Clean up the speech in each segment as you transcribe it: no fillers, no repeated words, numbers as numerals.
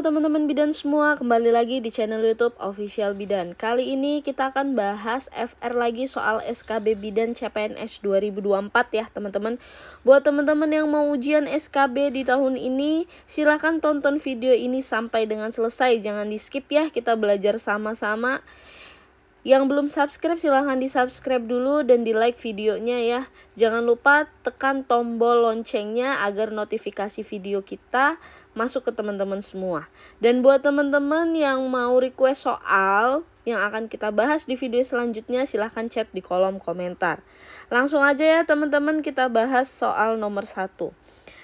teman-teman bidan semua, kembali lagi di channel YouTube Official Bidan. Kali ini kita akan bahas FR lagi soal SKB Bidan CPNS 2024 ya teman-teman. Buat teman-teman yang mau ujian SKB di tahun ini, silahkan tonton video ini sampai dengan selesai. Jangan di skip ya, kita belajar sama-sama. Yang belum subscribe silahkan di subscribe dulu dan di like videonya ya. Jangan lupa tekan tombol loncengnya agar notifikasi video kita masuk ke teman-teman semua. Dan buat teman-teman yang mau request soal yang akan kita bahas di video selanjutnya, silahkan chat di kolom komentar. Langsung aja ya teman-teman, kita bahas soal nomor 1.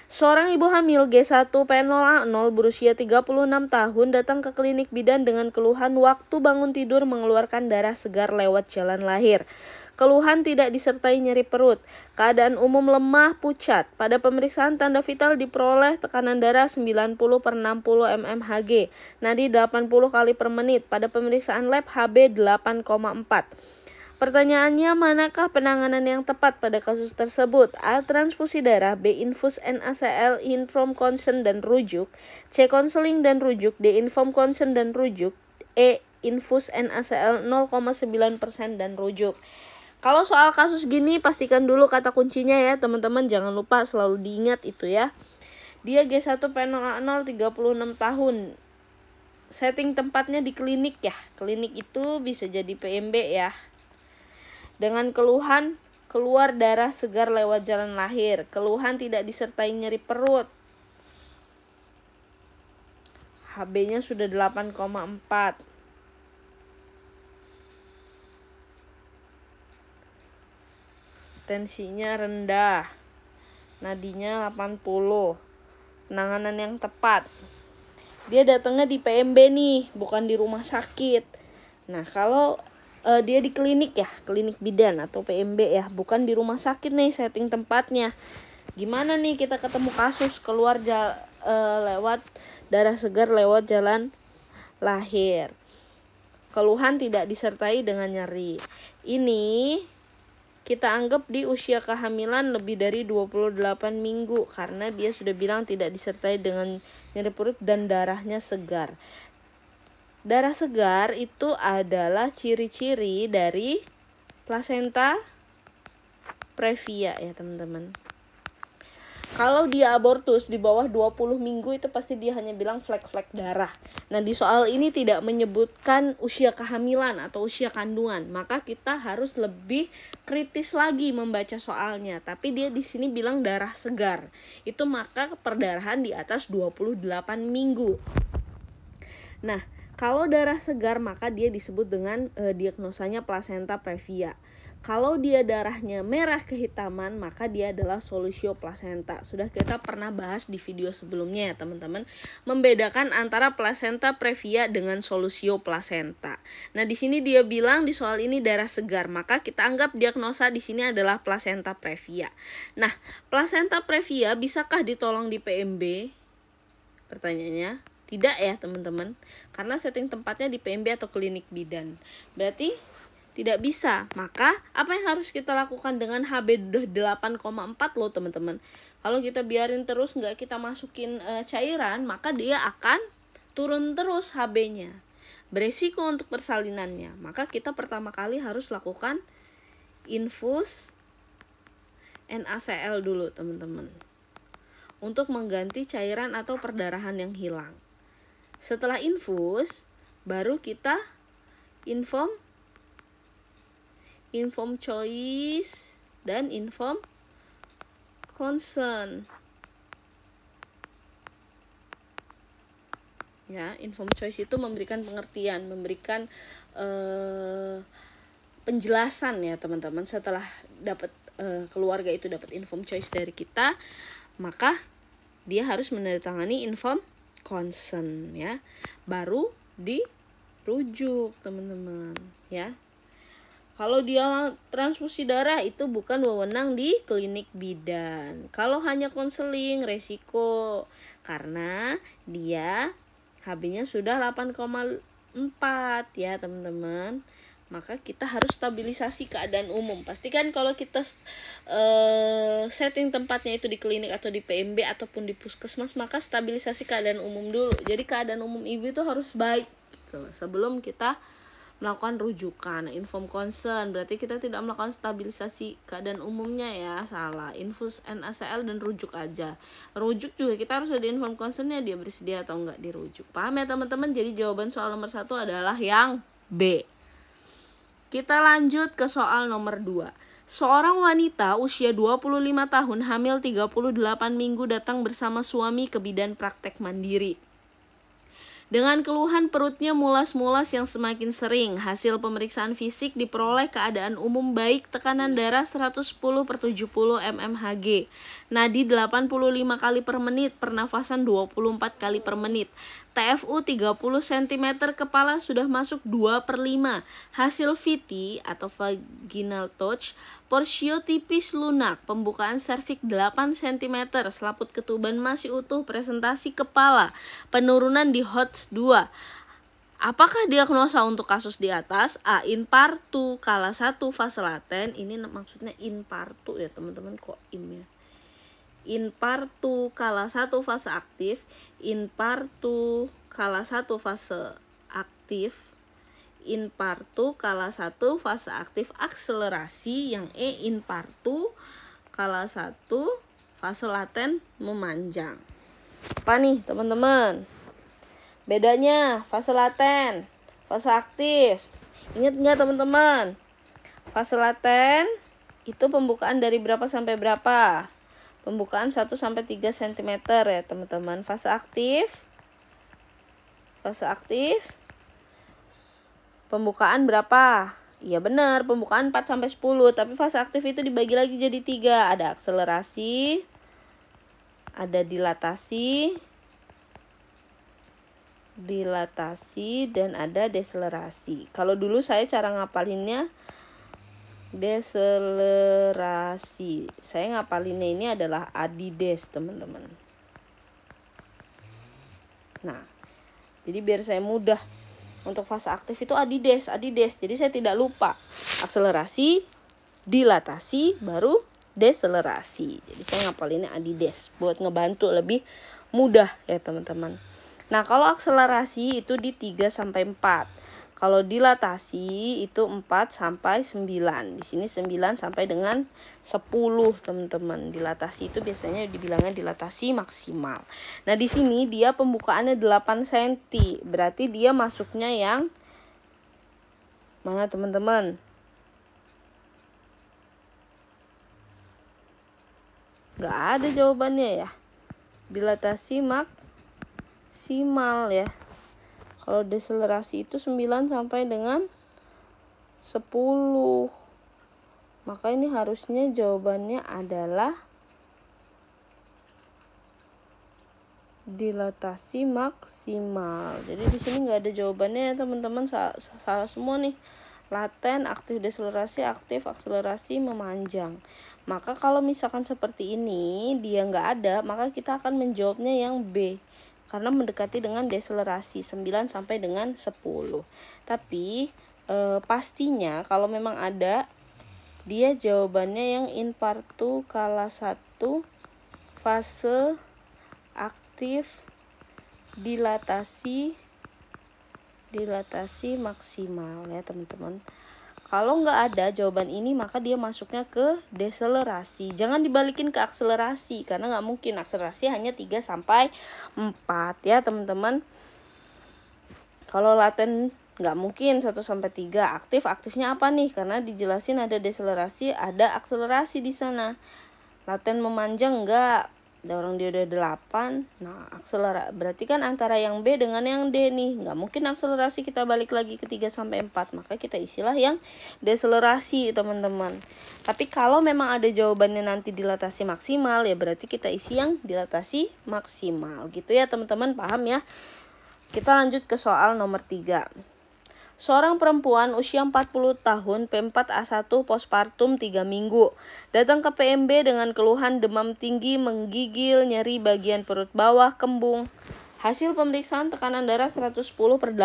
Seorang ibu hamil G1P0A0 berusia 36 tahun datang ke klinik bidan dengan keluhan waktu bangun tidur mengeluarkan darah segar lewat jalan lahir. Keluhan tidak disertai nyeri perut. Keadaan umum lemah pucat. Pada pemeriksaan tanda vital diperoleh tekanan darah 90/60 mmHg. Nadi 80 kali per menit. Pada pemeriksaan lab HB 8,4. Pertanyaannya, manakah penanganan yang tepat pada kasus tersebut? A. Transfusi darah, B. Infus NaCl, inform consent dan rujuk, C. Konseling dan rujuk, D. Inform consent dan rujuk, E. Infus NaCl 0,9% dan rujuk. Kalau soal kasus gini, pastikan dulu kata kuncinya ya teman-teman, jangan lupa selalu diingat itu ya. Dia G1P0A0 36 tahun. Setting tempatnya di klinik ya. Klinik itu bisa jadi PMB ya. Dengan keluhan keluar darah segar lewat jalan lahir. Keluhan tidak disertai nyeri perut. HB-nya sudah 8,4. Tensinya rendah. Nadinya 80. Penanganan yang tepat. Dia datangnya di PMB nih, bukan di rumah sakit. Nah, kalau dia di klinik ya, klinik bidan atau PMB ya, bukan di rumah sakit nih setting tempatnya. Gimana nih kita ketemu kasus keluar lewat darah segar lewat jalan lahir. Keluhan tidak disertai dengan nyeri. Ini kita anggap di usia kehamilan lebih dari 28 minggu karena dia sudah bilang tidak disertai dengan nyeri perut dan darahnya segar. Darah segar itu adalah ciri-ciri dari plasenta previa ya teman-teman. Kalau dia abortus di bawah 20 minggu itu pasti dia hanya bilang flek-flek darah. Nah, di soal ini tidak menyebutkan usia kehamilan atau usia kandungan, maka kita harus lebih kritis lagi membaca soalnya. Tapi dia di sini bilang darah segar. Itu maka perdarahan di atas 28 minggu. Nah, kalau darah segar maka dia disebut dengan diagnosanya plasenta previa. Kalau dia darahnya merah kehitaman maka dia adalah solusio plasenta. Sudah kita pernah bahas di video sebelumnya ya teman-teman, membedakan antara plasenta previa dengan solusio plasenta. Nah, di sini dia bilang di soal ini darah segar, maka kita anggap diagnosa di sini adalah plasenta previa. Nah, plasenta previa bisakah ditolong di PMB? Pertanyaannya, tidak ya teman-teman, karena setting tempatnya di PMB atau klinik bidan. Berarti tidak bisa. Maka apa yang harus kita lakukan dengan HB 8,4 loh teman-teman. Kalau kita biarin terus nggak kita masukin cairan, maka dia akan turun terus HB-nya. Beresiko untuk persalinannya. Maka kita pertama kali harus lakukan infus NaCl dulu teman-teman, untuk mengganti cairan atau perdarahan yang hilang. Setelah infus, baru kita inform choice dan inform consent. Ya, inform choice itu memberikan pengertian, memberikan penjelasan ya teman-teman. Setelah dapat keluarga itu dapat inform choice dari kita, maka dia harus menandatangani inform consent ya, baru dirujuk teman-teman ya. Kalau dia transfusi darah itu bukan wewenang di klinik bidan. Kalau hanya konseling resiko karena dia HB-nya sudah 8,4 ya teman-teman. maka kita harus stabilisasi keadaan umum. Pastikan kalau kita setting tempatnya itu di klinik atau di PMB ataupun di puskesmas, maka stabilisasi keadaan umum dulu. Jadi keadaan umum ibu itu harus baik gitu, sebelum kita melakukan rujukan. Inform concern berarti kita tidak melakukan stabilisasi keadaan umumnya ya, salah. Infus NaCl dan rujuk aja. Rujuk juga kita harus ada inform concernnya, dia bersedia atau enggak dirujuk. Paham ya teman-teman? Jadi jawaban soal nomor 1 adalah yang B. Kita lanjut ke soal nomor 2. Seorang wanita usia 25 tahun hamil 38 minggu datang bersama suami ke bidan praktek mandiri. Dengan keluhan perutnya mulas-mulas yang semakin sering, hasil pemeriksaan fisik diperoleh keadaan umum baik, tekanan darah 110/70 mmHg, nadi 85 kali per menit, pernafasan 24 kali per menit, TFU 30 cm, kepala sudah masuk 2/5, hasil VT atau vaginal touch, porsio tipis lunak, pembukaan serviks 8 cm, selaput ketuban masih utuh, presentasi kepala, penurunan di HOTS 2. Apakah diagnosa untuk kasus di atas? A. Infartu kala 1 fase laten. Ini maksudnya infartu ya teman-teman, kok im ya. Infartu kala 1 fase aktif, infartu kala 1 fase aktif, infartu kala 1 fase aktif akselerasi, yang E infartu kala 1 fase laten memanjang. Apa nih teman-teman bedanya fase laten, fase aktif? Ingat nggak teman-teman? Fase laten itu pembukaan dari berapa sampai berapa? Pembukaan 1-3 cm ya teman-teman. Fase aktif pembukaan berapa? Iya benar, pembukaan 4-10. Tapi fase aktif itu dibagi lagi jadi 3. Ada akselerasi, ada dilatasi, dan ada deselerasi. Kalau dulu saya cara ngapalinnya deselerasi, saya ngapalinnya ini adalah adides teman-teman. Nah, jadi biar saya mudah untuk fase aktif itu adides. Jadi saya tidak lupa akselerasi, dilatasi, baru deselerasi. Jadi saya ngapalinnya adides buat ngebantu lebih mudah ya teman-teman. Nah, kalau akselerasi itu di 3-4. Kalau dilatasi itu 4-9. Di sini 9 sampai dengan 10, teman-teman. Dilatasi itu biasanya dibilangnya dilatasi maksimal. Nah, di sini dia pembukaannya 8 cm. Berarti dia masuknya yang mana, teman-teman? Gak ada jawabannya ya. Dilatasi maksimal ya. Kalau deselerasi itu 9 sampai dengan 10. Maka ini harusnya jawabannya adalah dilatasi maksimal. Jadi di sini nggak ada jawabannya ya teman-teman, salah semua nih. Laten, aktif, deselerasi, aktif, akselerasi, memanjang. Maka kalau misalkan seperti ini dia nggak ada, maka kita akan menjawabnya yang B. Karena mendekati dengan deselerasi 9 sampai dengan 10. Tapi pastinya kalau memang ada, dia jawabannya yang infartu kala 1 fase aktif dilatasi maksimal ya teman-teman. Kalau nggak ada jawaban ini, maka dia masuknya ke deselerasi. Jangan dibalikin ke akselerasi, karena nggak mungkin. Akselerasi hanya 3-4 ya teman-teman. Kalau laten nggak mungkin 1-3. Aktifnya apa nih? Karena dijelasin ada deselerasi, ada akselerasi di sana. Laten memanjang nggak. Ada orang dia udah 8. Nah, akselerasi berarti kan antara yang B dengan yang D nih. Nggak mungkin akselerasi kita balik lagi ke 3-4. Maka kita isilah yang deselerasi teman-teman. Tapi kalau memang ada jawabannya nanti dilatasi maksimal, ya berarti kita isi yang dilatasi maksimal. Gitu ya teman-teman, paham ya? Kita lanjut ke soal nomor 3. Seorang perempuan usia 40 tahun, P4A1 postpartum 3 minggu, datang ke PMB dengan keluhan demam tinggi, menggigil, nyeri bagian perut bawah, kembung, Hasil pemeriksaan tekanan darah 110/80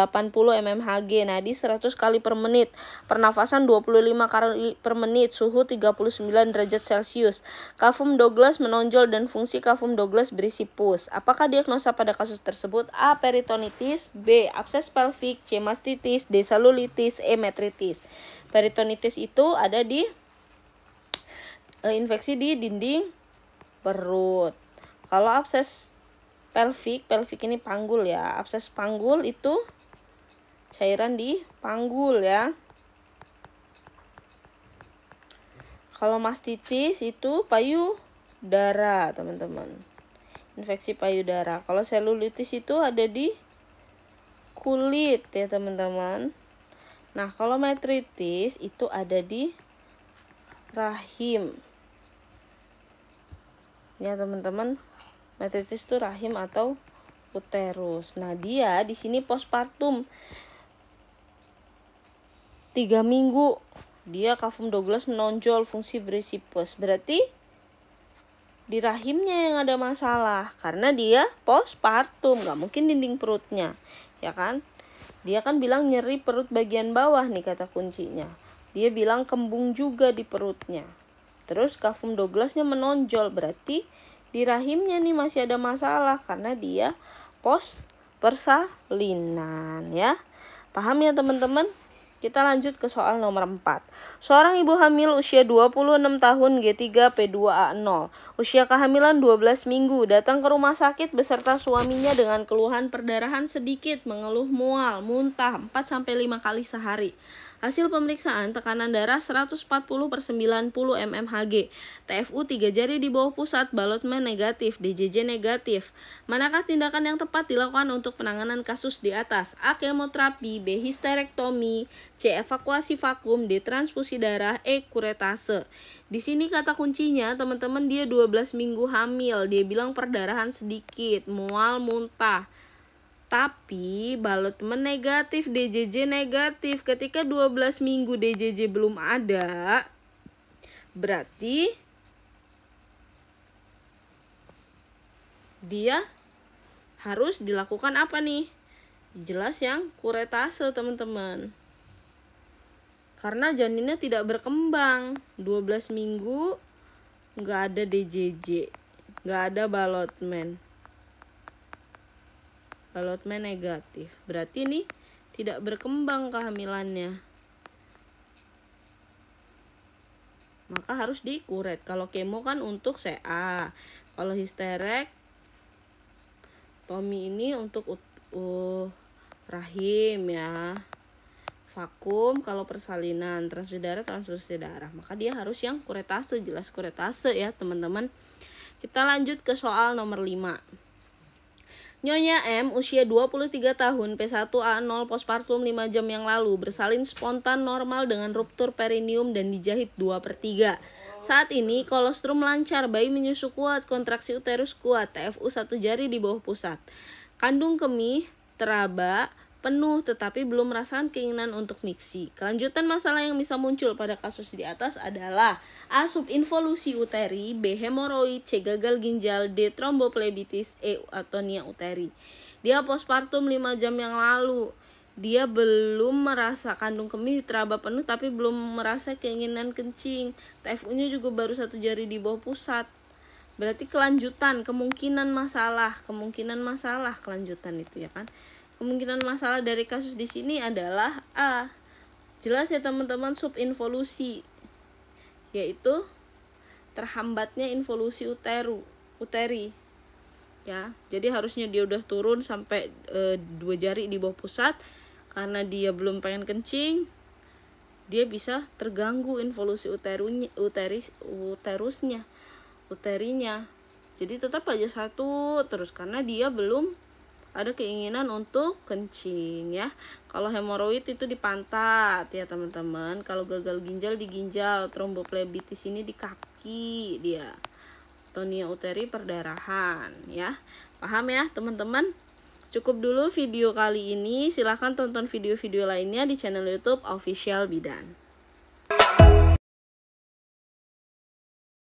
mmHg, nadi 100 kali per menit, pernafasan 25 kali per menit, suhu 39 derajat Celcius. Kafum Douglas menonjol dan fungsi kafum Douglas berisi pus. Apakah diagnosa pada kasus tersebut? A. Peritonitis, B. Abses pelvik, C. Mastitis, D. Selulitis, E. Metritis. Peritonitis itu ada di infeksi di dinding perut. Kalau abses pelvik ini panggul ya. Abses panggul itu cairan di panggul ya. Kalau mastitis itu payudara, teman-teman. Infeksi payudara. Kalau selulitis itu ada di kulit ya, teman-teman. Nah, kalau metritis itu ada di rahim. Ya, teman-teman. Metritis itu rahim atau uterus. Nah, dia di sini postpartum 3 minggu. Dia kafum Douglas menonjol, fungsi berisi pus. Berarti di rahimnya yang ada masalah karena dia postpartum, nggak mungkin dinding perutnya, ya kan? Dia kan bilang nyeri perut bagian bawah nih kata kuncinya. Dia bilang kembung juga di perutnya. Terus kafum Douglasnya menonjol, berarti di rahimnya nih masih ada masalah karena dia pos persalinan ya. Paham ya teman-teman? Kita lanjut ke soal nomor 4. Seorang ibu hamil usia 26 tahun G3P2A0. Usia kehamilan 12 minggu. Datang ke rumah sakit beserta suaminya dengan keluhan perdarahan sedikit, mengeluh mual, muntah 4-5 kali sehari. Hasil pemeriksaan tekanan darah 140/90 mmHg, TFU 3 jari di bawah pusat, Ballotman negatif, DJJ negatif. Manakah tindakan yang tepat dilakukan untuk penanganan kasus di atas? A. Kemoterapi, B. Histerektomi, C. Evakuasi vakum, D. Transfusi darah, E. Kuretase. Di sini kata kuncinya teman-teman, dia 12 minggu hamil, dia bilang perdarahan sedikit, mual, muntah. Tapi Ballotman negatif, DJJ negatif. Ketika 12 minggu DJJ belum ada, berarti dia harus dilakukan apa nih? Jelas yang kuretase, teman-teman. Karena janinnya tidak berkembang. 12 minggu nggak ada DJJ, nggak ada Ballotman negatif. Berarti ini tidak berkembang kehamilannya. Maka harus dikuret. Kalau kemo kan untuk CA. Kalau histerektomi ini untuk rahim ya. Vakum kalau persalinan, transfusi darah. Maka dia harus yang kuretase, jelas kuretase ya, teman-teman. Kita lanjut ke soal nomor 5. Nyonya M, usia 23 tahun, P1A0, postpartum 5 jam yang lalu, bersalin spontan normal dengan ruptur perineum dan dijahit 2/3. Saat ini kolostrum lancar, bayi menyusu kuat, kontraksi uterus kuat, TFU 1 jari di bawah pusat. Kandung kemih, teraba, penuh tetapi belum merasakan keinginan untuk miksi. Kelanjutan masalah yang bisa muncul pada kasus di atas adalah A. Subinvolusi uteri, B. Hemoroid, C. Gagal ginjal, D. Tromboplebitis, E. Atonia uteri. Dia postpartum 5 jam yang lalu. Dia belum merasa kandung kemih, teraba penuh tapi belum merasa keinginan kencing. TFU-nya juga baru 1 jari di bawah pusat. Berarti kelanjutan, kemungkinan masalah kelanjutan itu ya kan. Kemungkinan masalah dari kasus di sini adalah A. Jelas ya teman-teman, subinvolusi, yaitu terhambatnya involusi uteri. Ya, jadi harusnya dia udah turun sampai 2 jari di bawah pusat. Karena dia belum pengen kencing, dia bisa terganggu involusi uterinya. Jadi tetap aja 1 terus karena dia belum ada keinginan untuk kencing ya. Kalau hemoroid itu di pantat ya teman-teman. Kalau gagal ginjal di ginjal, tromboplebitis ini di kaki dia. Atonia uteri perdarahan ya. Paham ya teman-teman? Cukup dulu video kali ini. Silahkan tonton video-video lainnya di channel YouTube Official Bidan.